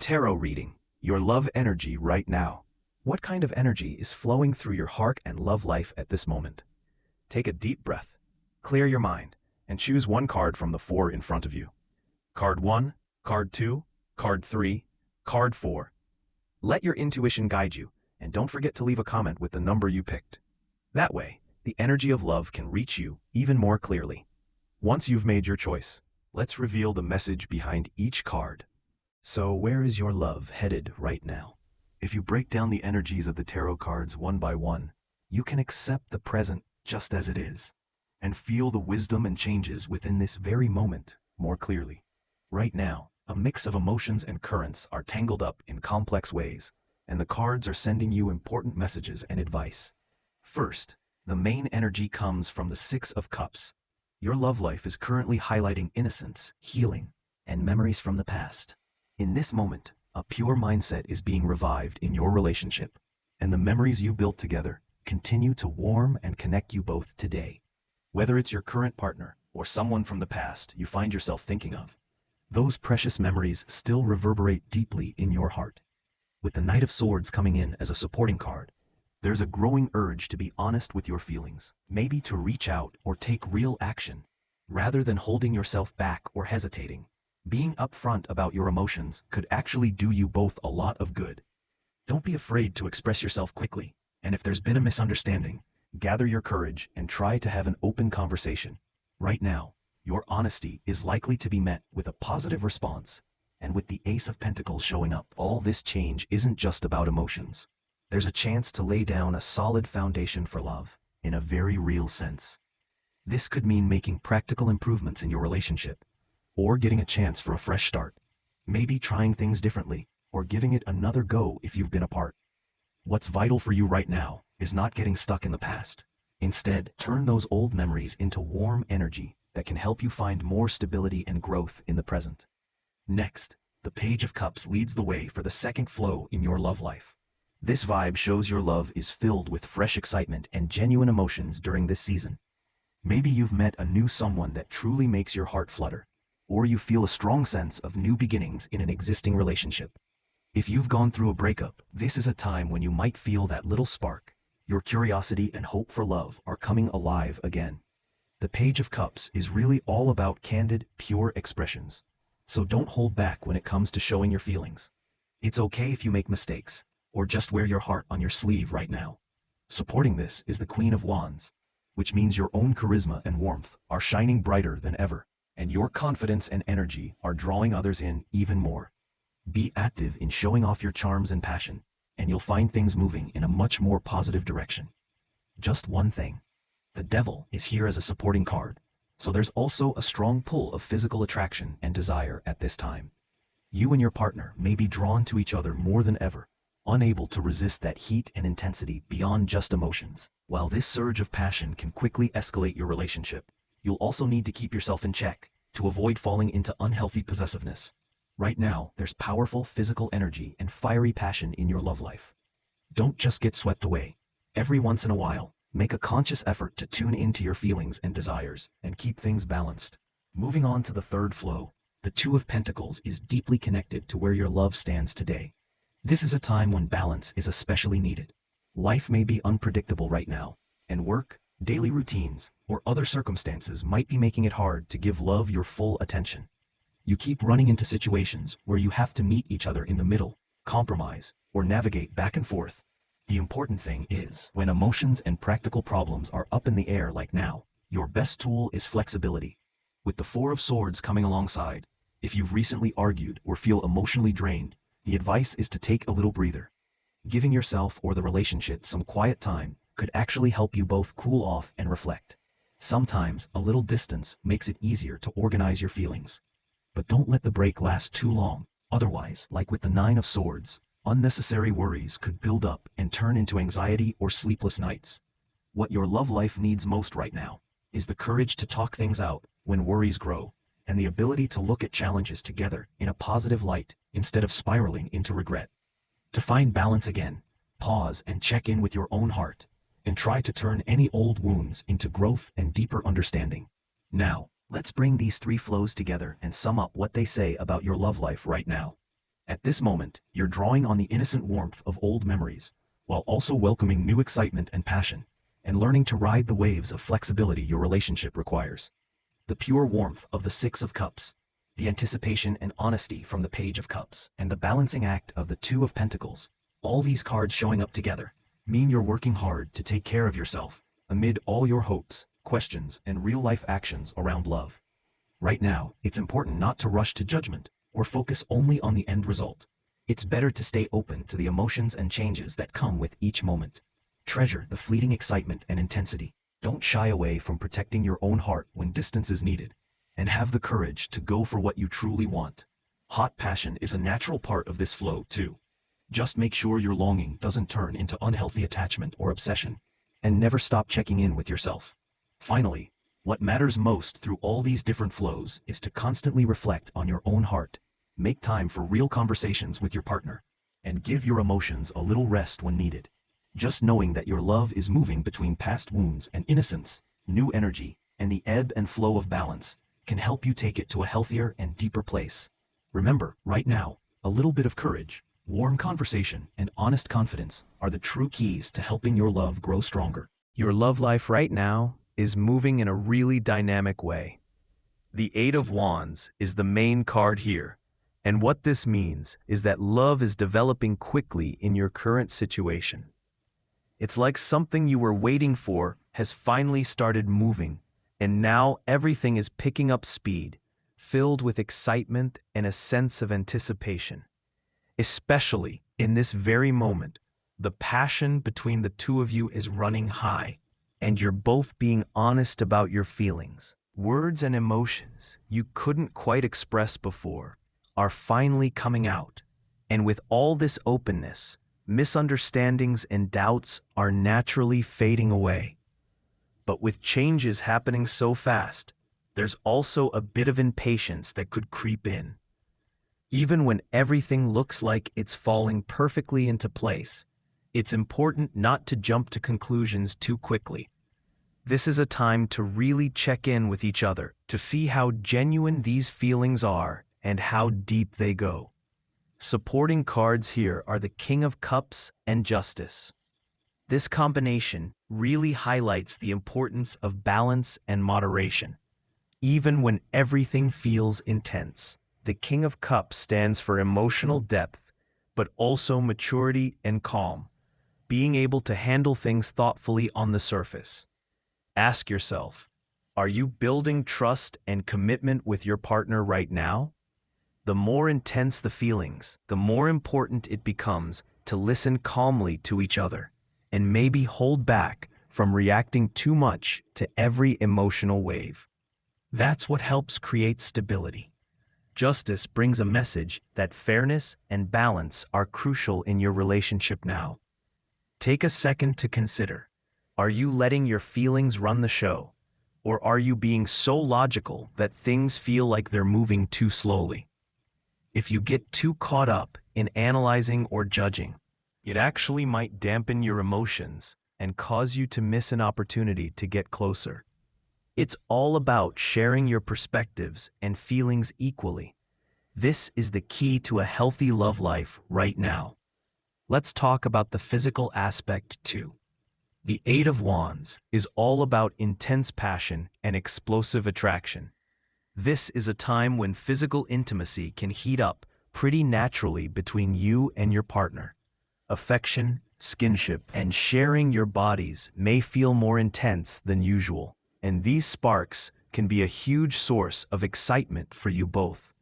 Tarot reading, your love energy right now. What kind of energy is flowing through your heart and love life at this moment? Take a deep breath, clear your mind, and choose one card from the four in front of you. Card 1, Card 2, Card 3, Card 4. Let your intuition guide you, and don't forget to leave a comment with the number you picked. That way, the energy of love can reach you even more clearly. Once you've made your choice, let's reveal the message behind each card. So where is your love headed right now? If you break down the energies of the tarot cards one by one, you can accept the present just as it is, and feel the wisdom and changes within this very moment more clearly. Right now, a mix of emotions and currents are tangled up in complex ways, and the cards are sending you important messages and advice. First, the main energy comes from the Six of Cups. Your love life is currently highlighting innocence, healing, and memories from the past. In this moment, a pure mindset is being revived in your relationship, and the memories you built together continue to warm and connect you both today. Whether it's your current partner or someone from the past you find yourself thinking of, those precious memories still reverberate deeply in your heart. With the Knight of Swords coming in as a supporting card, there's a growing urge to be honest with your feelings, maybe to reach out or take real action, rather than holding yourself back or hesitating. Being upfront about your emotions could actually do you both a lot of good. Don't be afraid to express yourself quickly, and if there's been a misunderstanding, gather your courage and try to have an open conversation. Right now, your honesty is likely to be met with a positive response, and with the Ace of Pentacles showing up, all this change isn't just about emotions. There's a chance to lay down a solid foundation for love, in a very real sense. This could mean making practical improvements in your relationship, or getting a chance for a fresh start. Maybe trying things differently, or giving it another go if you've been apart. What's vital for you right now is not getting stuck in the past. Instead, turn those old memories into warm energy that can help you find more stability and growth in the present. Next, the Page of Cups leads the way for the second flow in your love life. This vibe shows your love is filled with fresh excitement and genuine emotions during this season. Maybe you've met a new someone that truly makes your heart flutter, or you feel a strong sense of new beginnings in an existing relationship. If you've gone through a breakup, this is a time when you might feel that little spark. Your curiosity and hope for love are coming alive again. The Page of Cups is really all about candid, pure expressions. So don't hold back when it comes to showing your feelings. It's okay if you make mistakes, or just wear your heart on your sleeve right now. Supporting this is the Queen of Wands, which means your own charisma and warmth are shining brighter than ever, and your confidence and energy are drawing others in even more. Be active in showing off your charms and passion, and you'll find things moving in a much more positive direction. Just one thing. The Devil is here as a supporting card, so there's also a strong pull of physical attraction and desire at this time. You and your partner may be drawn to each other more than ever, unable to resist that heat and intensity beyond just emotions. While this surge of passion can quickly escalate your relationship, you'll also need to keep yourself in check to avoid falling into unhealthy possessiveness. Right now, there's powerful physical energy and fiery passion in your love life. Don't just get swept away. Every once in a while, make a conscious effort to tune into your feelings and desires and keep things balanced. Moving on to the third flow, the Two of Pentacles is deeply connected to where your love stands today. This is a time when balance is especially needed. Life may be unpredictable right now, and work, daily routines, or other circumstances might be making it hard to give love your full attention. You keep running into situations where you have to meet each other in the middle, compromise, or navigate back and forth. The important thing is, when emotions and practical problems are up in the air like now, your best tool is flexibility. With the Four of Swords coming alongside, if you've recently argued or feel emotionally drained, the advice is to take a little breather. Giving yourself or the relationship some quiet time could actually help you both cool off and reflect. Sometimes a little distance makes it easier to organize your feelings. But don't let the break last too long, otherwise, like with the Nine of Swords, unnecessary worries could build up and turn into anxiety or sleepless nights. What your love life needs most right now is the courage to talk things out when worries grow, and the ability to look at challenges together in a positive light instead of spiraling into regret. To find balance again, pause and check in with your own heart, and try to turn any old wounds into growth and deeper understanding. Now, let's bring these three flows together and sum up what they say about your love life right now. At this moment, you're drawing on the innocent warmth of old memories, while also welcoming new excitement and passion, and learning to ride the waves of flexibility your relationship requires. The pure warmth of the Six of Cups, the anticipation and honesty from the Page of Cups, and the balancing act of the Two of Pentacles, all these cards showing up together, mean you're working hard to take care of yourself, amid all your hopes, questions, and real-life actions around love. Right now, it's important not to rush to judgment, or focus only on the end result. It's better to stay open to the emotions and changes that come with each moment. Treasure the fleeting excitement and intensity. Don't shy away from protecting your own heart when distance is needed, and have the courage to go for what you truly want. Hot passion is a natural part of this flow, too. Just make sure your longing doesn't turn into unhealthy attachment or obsession, and never stop checking in with yourself. Finally, what matters most through all these different flows is to constantly reflect on your own heart. Make time for real conversations with your partner, and give your emotions a little rest when needed. Just knowing that your love is moving between past wounds and innocence, new energy, and the ebb and flow of balance can help you take it to a healthier and deeper place. Remember, right now, a little bit of courage, warm conversation, and honest confidence are the true keys to helping your love grow stronger. Your love life right now is moving in a really dynamic way. The Eight of Wands is the main card here, and what this means is that love is developing quickly in your current situation. It's like something you were waiting for has finally started moving, and now everything is picking up speed, filled with excitement and a sense of anticipation. Especially in this very moment, the passion between the two of you is running high, and you're both being honest about your feelings. Words and emotions you couldn't quite express before are finally coming out, and with all this openness, misunderstandings and doubts are naturally fading away. But with changes happening so fast, there's also a bit of impatience that could creep in. Even when everything looks like it's falling perfectly into place, it's important not to jump to conclusions too quickly. This is a time to really check in with each other, to see how genuine these feelings are and how deep they go. Supporting cards here are the King of Cups and Justice. This combination really highlights the importance of balance and moderation. Even when everything feels intense, the King of Cups stands for emotional depth, but also maturity and calm, being able to handle things thoughtfully on the surface. Ask yourself, are you building trust and commitment with your partner right now? The more intense the feelings, the more important it becomes to listen calmly to each other, and maybe hold back from reacting too much to every emotional wave. That's what helps create stability. Justice brings a message that fairness and balance are crucial in your relationship now. Take a second to consider, are you letting your feelings run the show? Or are you being so logical that things feel like they're moving too slowly? If you get too caught up in analyzing or judging, it actually might dampen your emotions and cause you to miss an opportunity to get closer. It's all about sharing your perspectives and feelings equally. This is the key to a healthy love life right now. Let's talk about the physical aspect too. The Eight of Wands is all about intense passion and explosive attraction. This is a time when physical intimacy can heat up pretty naturally between you and your partner. Affection, skinship, and sharing your bodies may feel more intense than usual, and these sparks can be a huge source of excitement for you both.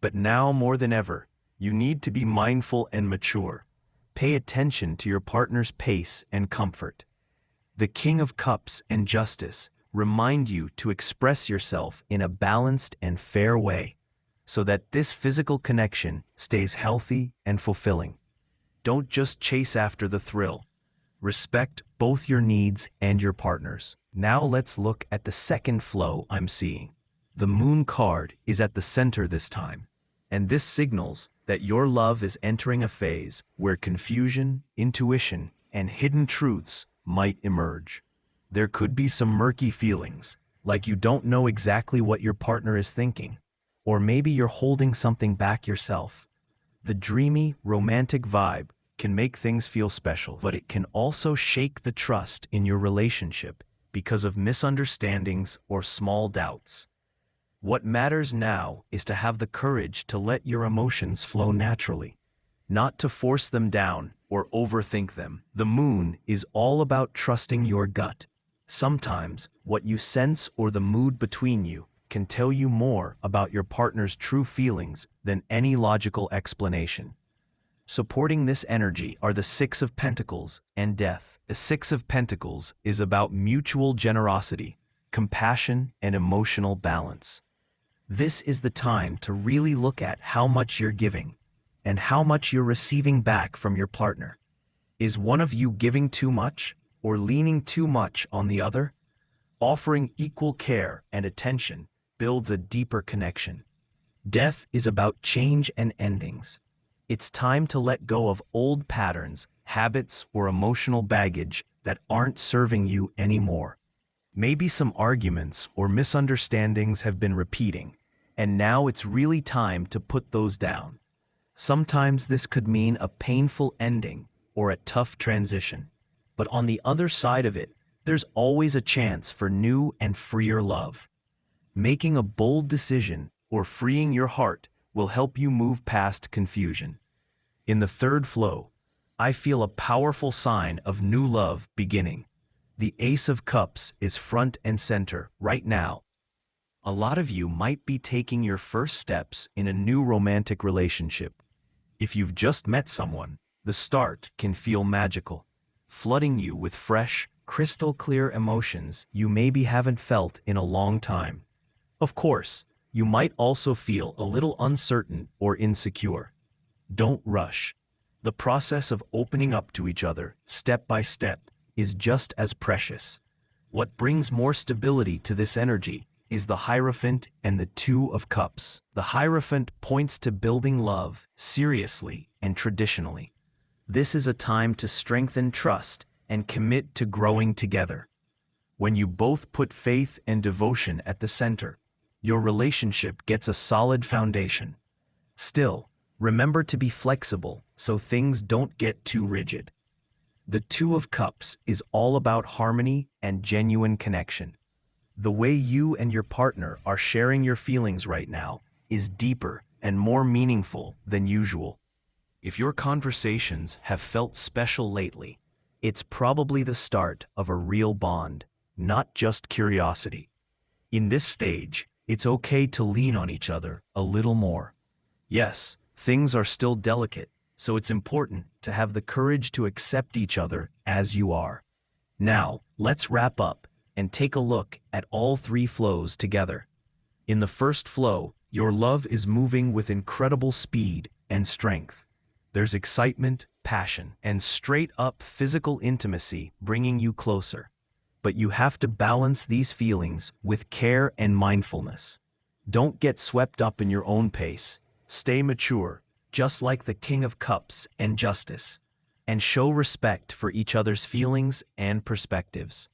But now more than ever, you need to be mindful and mature. Pay attention to your partner's pace and comfort. The King of Cups and Justice remind you to express yourself in a balanced and fair way, so that this physical connection stays healthy and fulfilling. Don't just chase after the thrill. Respect both your needs and your partner's. Now let's look at the second flow I'm seeing. The Moon card is at the center this time, and this signals that your love is entering a phase where confusion, intuition, and hidden truths might emerge. There could be some murky feelings, like you don't know exactly what your partner is thinking, or maybe you're holding something back yourself. The dreamy, romantic vibe can make things feel special, but it can also shake the trust in your relationship because of misunderstandings or small doubts. What matters now is to have the courage to let your emotions flow naturally, not to force them down or overthink them. The moon is all about trusting your gut. Sometimes, what you sense or the mood between you can tell you more about your partner's true feelings than any logical explanation. Supporting this energy are the Six of Pentacles and Death. The Six of Pentacles is about mutual generosity, compassion, and emotional balance. This is the time to really look at how much you're giving and how much you're receiving back from your partner. Is one of you giving too much or leaning too much on the other? Offering equal care and attention builds a deeper connection. Death is about change and endings. It's time to let go of old patterns, habits, or emotional baggage that aren't serving you anymore. Maybe some arguments or misunderstandings have been repeating, and now it's really time to put those down. Sometimes this could mean a painful ending or a tough transition. But on the other side of it, there's always a chance for new and freer love. Making a bold decision or freeing your heart will help you move past confusion. In the third flow, I feel a powerful sign of new love beginning. The Ace of Cups is front and center right now. A lot of you might be taking your first steps in a new romantic relationship. If you've just met someone, the start can feel magical, flooding you with fresh, crystal clear emotions you maybe haven't felt in a long time. Of course, you might also feel a little uncertain or insecure. Don't rush. The process of opening up to each other, step by step, is just as precious. What brings more stability to this energy is the Hierophant and the Two of Cups. The Hierophant points to building love seriously and traditionally. This is a time to strengthen trust and commit to growing together. When you both put faith and devotion at the center, your relationship gets a solid foundation. Still, remember to be flexible so things don't get too rigid. The Two of Cups is all about harmony and genuine connection. The way you and your partner are sharing your feelings right now is deeper and more meaningful than usual. If your conversations have felt special lately, it's probably the start of a real bond, not just curiosity. In this stage, it's okay to lean on each other a little more. Yes, things are still delicate, so it's important to have the courage to accept each other as you are. Now, let's wrap up and take a look at all three flows together. In the first flow, your love is moving with incredible speed and strength. There's excitement, passion, and straight-up physical intimacy bringing you closer. But you have to balance these feelings with care and mindfulness. Don't get swept up in your own pace. Stay mature, just like the King of Cups and Justice, and show respect for each other's feelings and perspectives.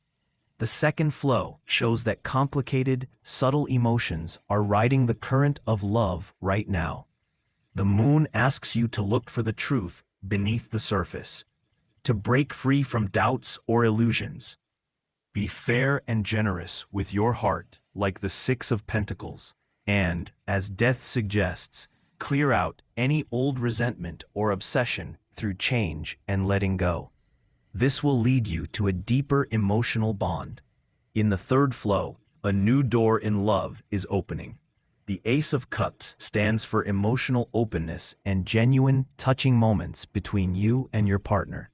The second flow shows that complicated, subtle emotions are riding the current of love right now. The moon asks you to look for the truth beneath the surface, to break free from doubts or illusions. Be fair and generous with your heart like the Six of Pentacles, and, as Death suggests, clear out any old resentment or obsession through change and letting go. This will lead you to a deeper emotional bond. In the third flow, a new door in love is opening. The Ace of Cups stands for emotional openness and genuine, touching moments between you and your partner.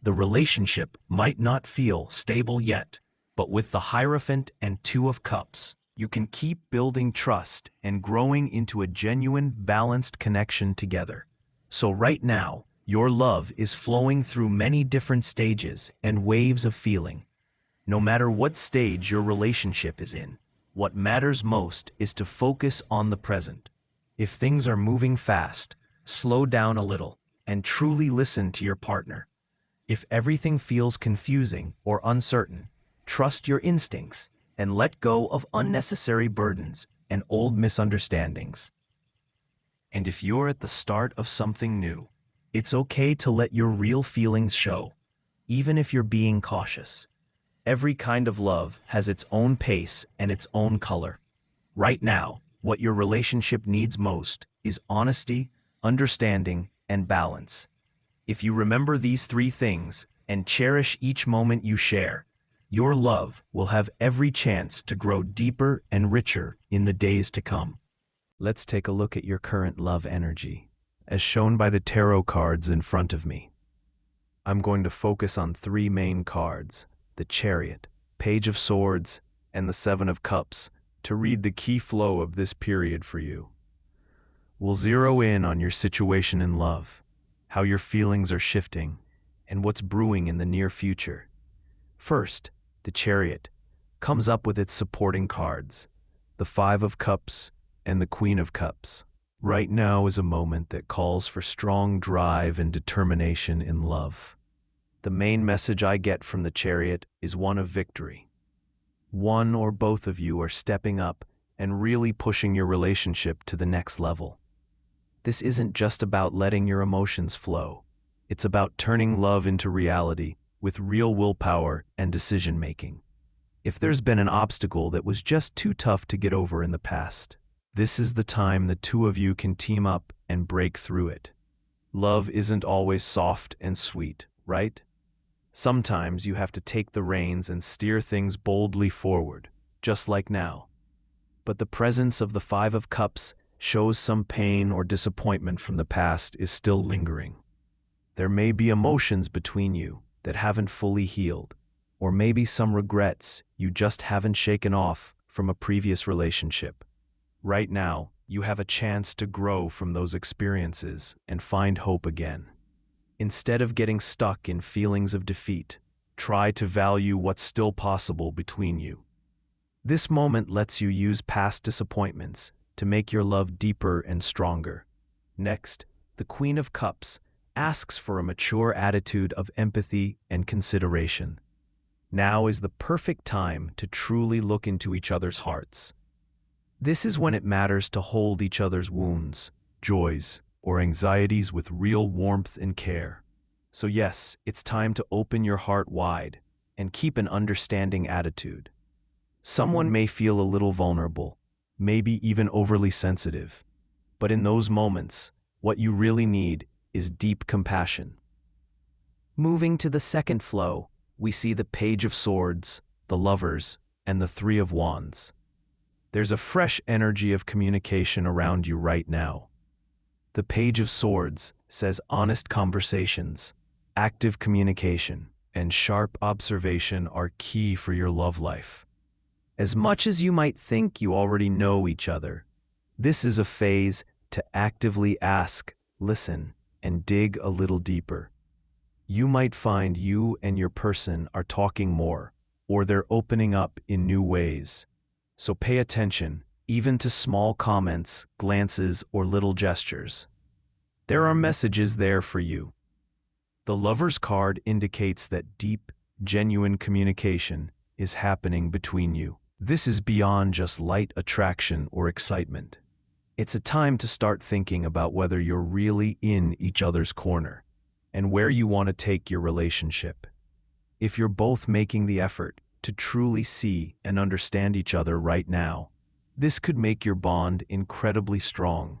The relationship might not feel stable yet, but with the Hierophant and Two of Cups, you can keep building trust and growing into a genuine, balanced connection together. So right now, your love is flowing through many different stages and waves of feeling. No matter what stage your relationship is in, what matters most is to focus on the present. If things are moving fast, slow down a little and truly listen to your partner. If everything feels confusing or uncertain, trust your instincts and let go of unnecessary burdens and old misunderstandings. And if you're at the start of something new, it's okay to let your real feelings show, even if you're being cautious. Every kind of love has its own pace and its own color. Right now, what your relationship needs most is honesty, understanding, and balance. If you remember these three things and cherish each moment you share, your love will have every chance to grow deeper and richer in the days to come. Let's take a look at your current love energy, as shown by the tarot cards in front of me. I'm going to focus on three main cards: the Chariot, Page of Swords, and the Seven of Cups, to read the key flow of this period for you. We'll zero in on your situation in love, how your feelings are shifting, and what's brewing in the near future. First, the Chariot comes up with its supporting cards, the Five of Cups and the Queen of Cups. Right now is a moment that calls for strong drive and determination in love. The main message I get from the Chariot is one of victory. One or both of you are stepping up and really pushing your relationship to the next level. This isn't just about letting your emotions flow. It's about turning love into reality with real willpower and decision-making. If there's been an obstacle that was just too tough to get over in the past, this is the time the two of you can team up and break through it. Love isn't always soft and sweet, right? Sometimes you have to take the reins and steer things boldly forward, just like now. But the presence of the Five of Cups shows some pain or disappointment from the past is still lingering. There may be emotions between you that haven't fully healed, or maybe some regrets you just haven't shaken off from a previous relationship. Right now, you have a chance to grow from those experiences and find hope again. Instead of getting stuck in feelings of defeat, try to value what's still possible between you. This moment lets you use past disappointments to make your love deeper and stronger. Next, the Queen of Cups asks for a mature attitude of empathy and consideration. Now is the perfect time to truly look into each other's hearts. This is when it matters to hold each other's wounds, joys, or anxieties with real warmth and care. So yes, it's time to open your heart wide and keep an understanding attitude. Someone may feel a little vulnerable, maybe even overly sensitive, but in those moments, what you really need is deep compassion. Moving to the second flow, we see the Page of Swords, the Lovers, and the Three of Wands. There's a fresh energy of communication around you right now. The Page of Swords says honest conversations, active communication, and sharp observation are key for your love life. As much as you might think you already know each other, this is a phase to actively ask, listen, and dig a little deeper. You might find you and your person are talking more, or they're opening up in new ways. So pay attention, even to small comments, glances, or little gestures. There are messages there for you. The Lover's card indicates that deep, genuine communication is happening between you. This is beyond just light attraction or excitement. It's a time to start thinking about whether you're really in each other's corner and where you want to take your relationship. If you're both making the effort to truly see and understand each other right now, this could make your bond incredibly strong.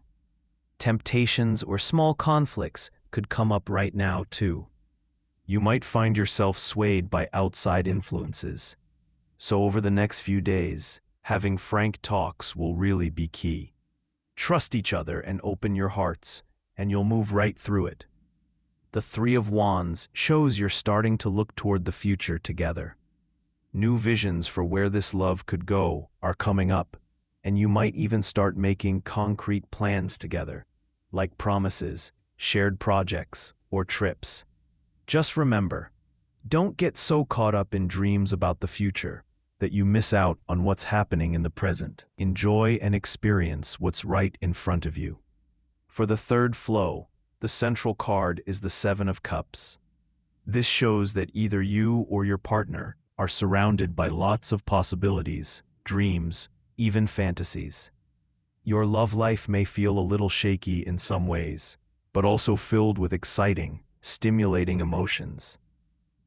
Temptations or small conflicts could come up right now too. You might find yourself swayed by outside influences. So over the next few days, having frank talks will really be key. Trust each other and open your hearts, and you'll move right through it. The Three of Wands shows you're starting to look toward the future together. New visions for where this love could go are coming up, and you might even start making concrete plans together, like promises, shared projects, or trips. Just remember, don't get so caught up in dreams about the future that you miss out on what's happening in the present. Enjoy and experience what's right in front of you. For the third flow, the central card is the Seven of Cups. This shows that either you or your partner are surrounded by lots of possibilities, dreams, even fantasies. Your love life may feel a little shaky in some ways, but also filled with exciting, stimulating emotions.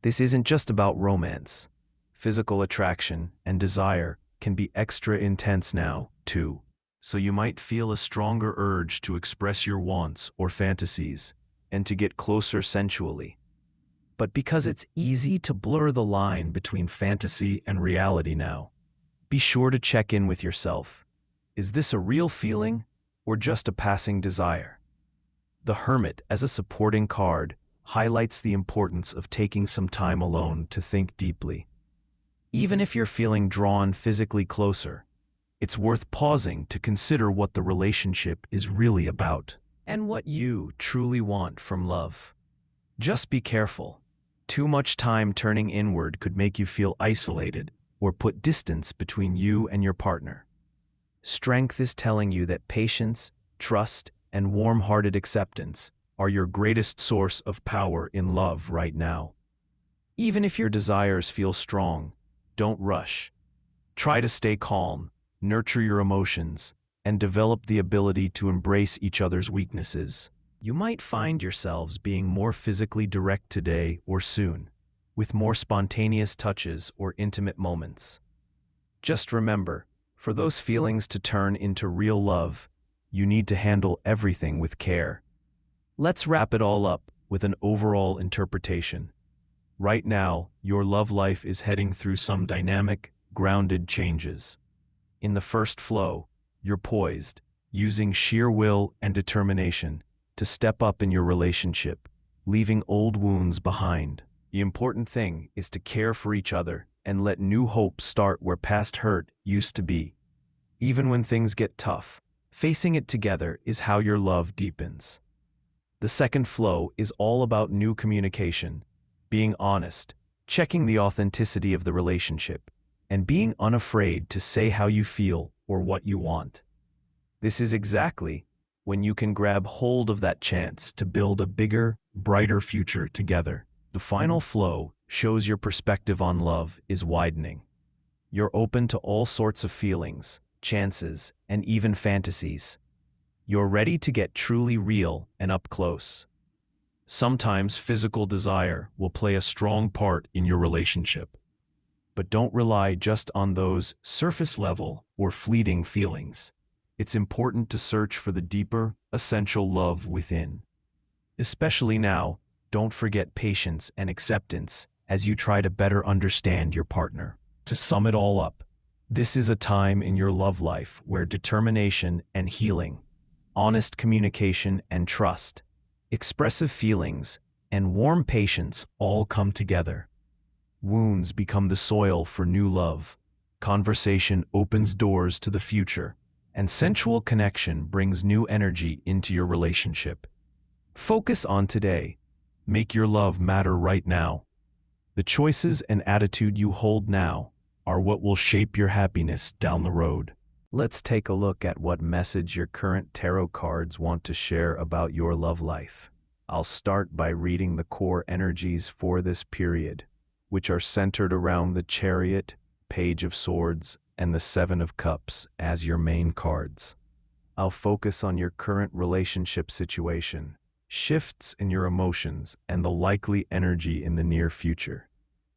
This isn't just about romance. Physical attraction and desire can be extra intense now, too. So you might feel a stronger urge to express your wants or fantasies and to get closer sensually. But because it's easy to blur the line between fantasy and reality now, be sure to check in with yourself. Is this a real feeling or just a passing desire? The Hermit, as a supporting card, highlights the importance of taking some time alone to think deeply. Even if you're feeling drawn physically closer, it's worth pausing to consider what the relationship is really about and what you truly want from love. Just be careful. Too much time turning inward could make you feel isolated or put distance between you and your partner. Strength is telling you that patience, trust, and warm-hearted acceptance are your greatest source of power in love right now. Even if your desires feel strong, don't rush. Try to stay calm, nurture your emotions, and develop the ability to embrace each other's weaknesses. You might find yourselves being more physically direct today or soon, with more spontaneous touches or intimate moments. Just remember, for those feelings to turn into real love, you need to handle everything with care. Let's wrap it all up with an overall interpretation. Right now, your love life is heading through some dynamic, grounded changes. In the first flow, you're poised, using sheer will and determination to step up in your relationship, leaving old wounds behind. The important thing is to care for each other and let new hope start where past hurt used to be. Even when things get tough, facing it together is how your love deepens. The second flow is all about new communication, being honest, checking the authenticity of the relationship, and being unafraid to say how you feel or what you want. This is exactly when you can grab hold of that chance to build a bigger, brighter future together. The final flow shows your perspective on love is widening. You're open to all sorts of feelings, chances, and even fantasies. You're ready to get truly real and up close. Sometimes physical desire will play a strong part in your relationship. But don't rely just on those surface-level or fleeting feelings. It's important to search for the deeper, essential love within. Especially now, don't forget patience and acceptance as you try to better understand your partner. To sum it all up, this is a time in your love life where determination and healing, honest communication and trust, expressive feelings, and warm patience all come together. Wounds become the soil for new love, conversation opens doors to the future, and sensual connection brings new energy into your relationship. Focus on today. Make your love matter right now. The choices and attitude you hold now are what will shape your happiness down the road. Let's take a look at what message your current tarot cards want to share about your love life. I'll start by reading the core energies for this period, which are centered around the Chariot, Page of Swords, and the Seven of Cups as your main cards. I'll focus on your current relationship situation, shifts in your emotions, and the likely energy in the near future.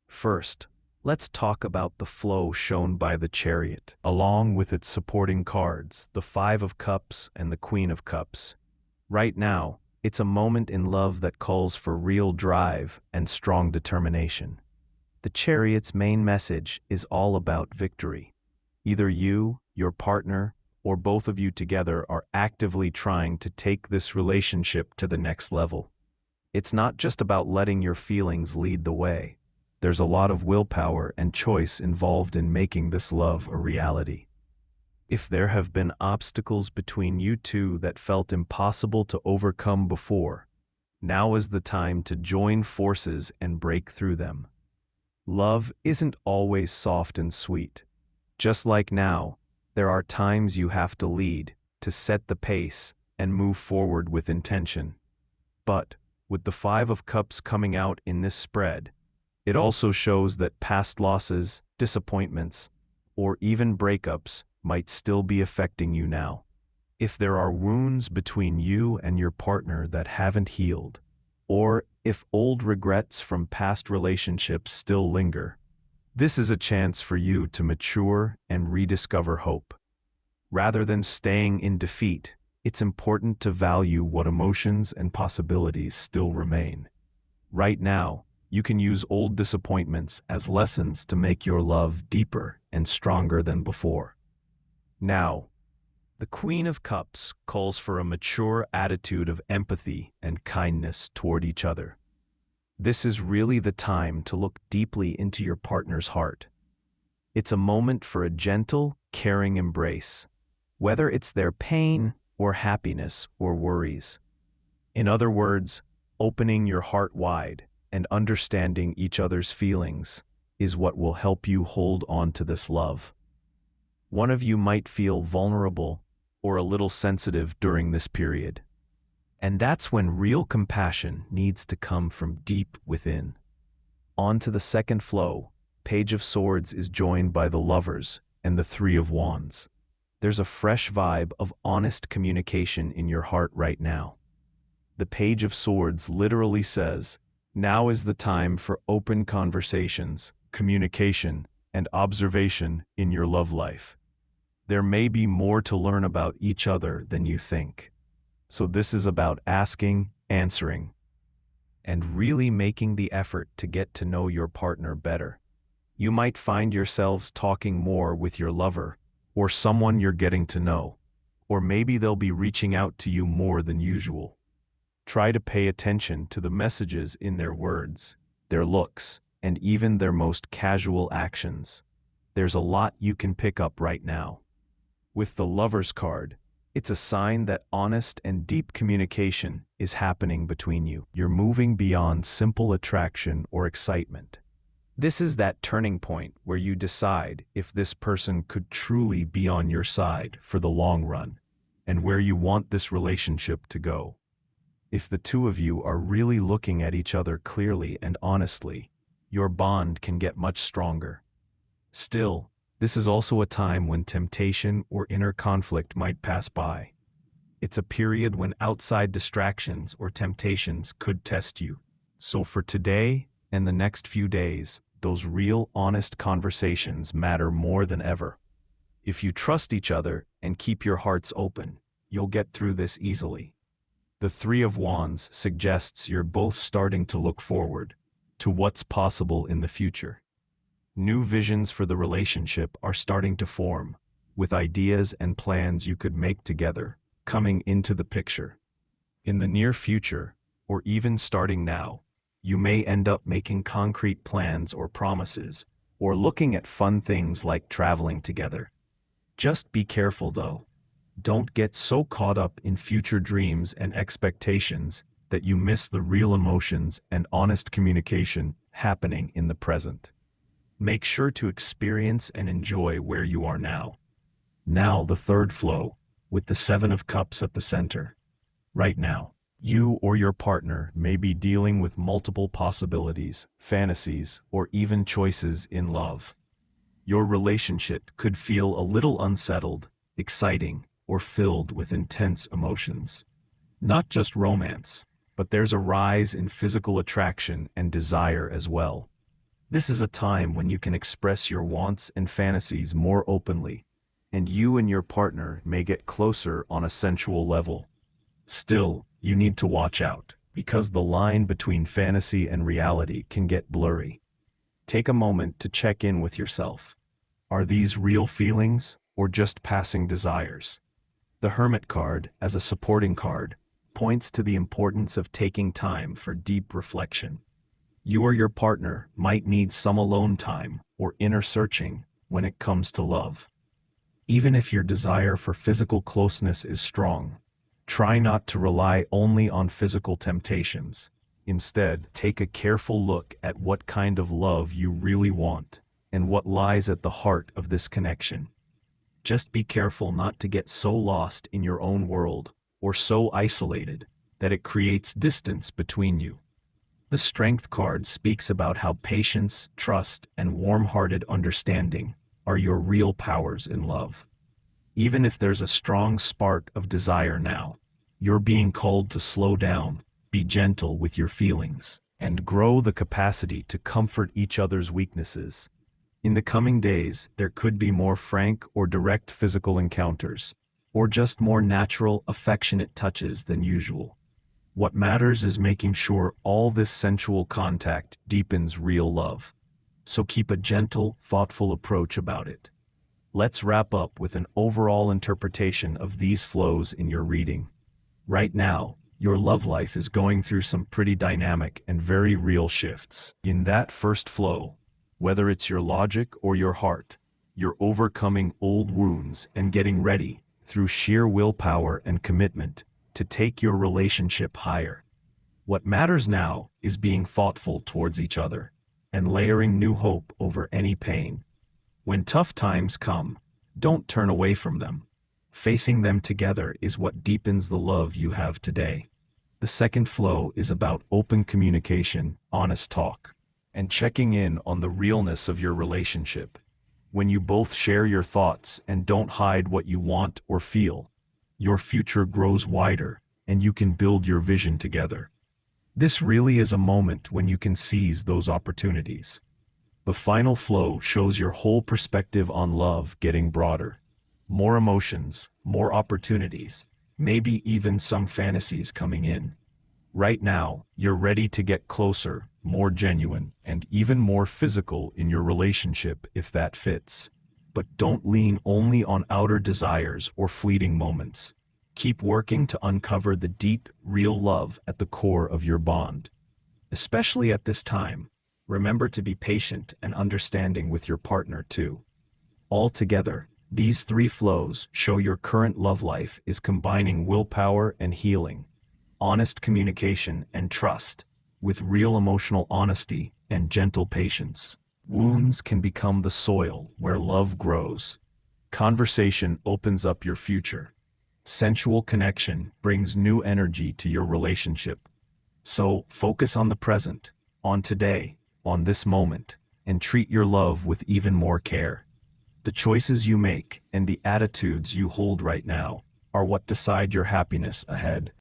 First, let's talk about the flow shown by the Chariot, along with its supporting cards, the Five of Cups and the Queen of Cups. Right now, it's a moment in love that calls for real drive and strong determination. The Chariot's main message is all about victory. Either you, your partner, or both of you together are actively trying to take this relationship to the next level. It's not just about letting your feelings lead the way. There's a lot of willpower and choice involved in making this love a reality. If there have been obstacles between you two that felt impossible to overcome before, now is the time to join forces and break through them. Love isn't always soft and sweet. Just like now, there are times you have to lead, to set the pace, and move forward with intention. But, with the Five of Cups coming out in this spread, it also shows that past losses, disappointments, or even breakups might still be affecting you now. if there are wounds between you and your partner that haven't healed, or if old regrets from past relationships still linger. This is a chance for you to mature and rediscover hope. Rather than staying in defeat, it's important to value what emotions and possibilities still remain. Right now, you can use old disappointments as lessons to make your love deeper and stronger than before. Now, the Queen of Cups calls for a mature attitude of empathy and kindness toward each other. This is really the time to look deeply into your partner's heart. It's a moment for a gentle, caring embrace, whether it's their pain or happiness or worries. In other words, opening your heart wide and understanding each other's feelings is what will help you hold on to this love. One of you might feel vulnerable or a little sensitive during this period. And that's when real compassion needs to come from deep within. On to the second flow, Page of Swords is joined by the Lovers and the Three of Wands. There's a fresh vibe of honest communication in your heart right now. The Page of Swords literally says, now is the time for open conversations, communication, and observation in your love life. There may be more to learn about each other than you think. So this is about asking, answering, and really making the effort to get to know your partner better. You might find yourselves talking more with your lover or someone you're getting to know, or maybe they'll be reaching out to you more than usual. Try to pay attention to the messages in their words, their looks, and even their most casual actions. There's a lot you can pick up right now. With the Lover's card, it's a sign that honest and deep communication is happening between you. You're moving beyond simple attraction or excitement. This is that turning point where you decide if this person could truly be on your side for the long run, and where you want this relationship to go. If the two of you are really looking at each other clearly and honestly, your bond can get much stronger. Still, this is also a time when temptation or inner conflict might pass by. It's a period when outside distractions or temptations could test you. So for today and the next few days, those real, honest conversations matter more than ever. If you trust each other and keep your hearts open, you'll get through this easily. The Three of Wands suggests you're both starting to look forward to what's possible in the future. New visions for the relationship are starting to form, with ideas and plans you could make together coming into the picture. In the near future, or even starting now, you may end up making concrete plans or promises, or looking at fun things like traveling together. Just be careful though. Don't get so caught up in future dreams and expectations that you miss the real emotions and honest communication happening in the present. Make sure to experience and enjoy where you are now. Now the third flow, with the Seven of Cups at the center. Right now, you or your partner may be dealing with multiple possibilities, fantasies, or even choices in love. Your relationship could feel a little unsettled, exciting, or filled with intense emotions. Not just romance, but there's a rise in physical attraction and desire as well. This is a time when you can express your wants and fantasies more openly, and you and your partner may get closer on a sensual level. Still, you need to watch out, because the line between fantasy and reality can get blurry. Take a moment to check in with yourself. Are these real feelings, or just passing desires? The Hermit card, as a supporting card, points to the importance of taking time for deep reflection. You or your partner might need some alone time or inner searching when it comes to love. Even if your desire for physical closeness is strong, try not to rely only on physical temptations. Instead, take a careful look at what kind of love you really want and what lies at the heart of this connection. Just be careful not to get so lost in your own world or so isolated that it creates distance between you. The Strength card speaks about how patience, trust, and warm-hearted understanding are your real powers in love. Even if there's a strong spark of desire now, you're being called to slow down, be gentle with your feelings, and grow the capacity to comfort each other's weaknesses. In the coming days, there could be more frank or direct physical encounters, or just more natural, affectionate touches than usual. What matters is making sure all this sensual contact deepens real love. So keep a gentle, thoughtful approach about it. Let's wrap up with an overall interpretation of these flows in your reading. Right now, your love life is going through some pretty dynamic and very real shifts. In that first flow, whether it's your logic or your heart, you're overcoming old wounds and getting ready, through sheer willpower and commitment, to take your relationship higher. What matters now is being thoughtful towards each other and layering new hope over any pain. When tough times come, don't turn away from them. Facing them together is what deepens the love you have today. The second flow is about open communication, honest talk, and checking in on the realness of your relationship. When you both share your thoughts and don't hide what you want or feel, your future grows wider and you can build your vision together. This really is a moment when you can seize those opportunities. The final flow shows your whole perspective on love getting broader. More emotions, more opportunities, maybe even some fantasies coming in. Right now, you're ready to get closer, more genuine, and even more physical in your relationship if that fits. But don't lean only on outer desires or fleeting moments. Keep working to uncover the deep, real love at the core of your bond. Especially at this time, remember to be patient and understanding with your partner too. Altogether, these three flows show your current love life is combining willpower and healing, honest communication and trust, with real emotional honesty and gentle patience. Wounds can become the soil where love grows. Conversation opens up your future. Sensual connection brings new energy to your relationship. So focus on the present, on today, on this moment, and treat your love with even more care. The choices you make and the attitudes you hold right now are what decide your happiness ahead.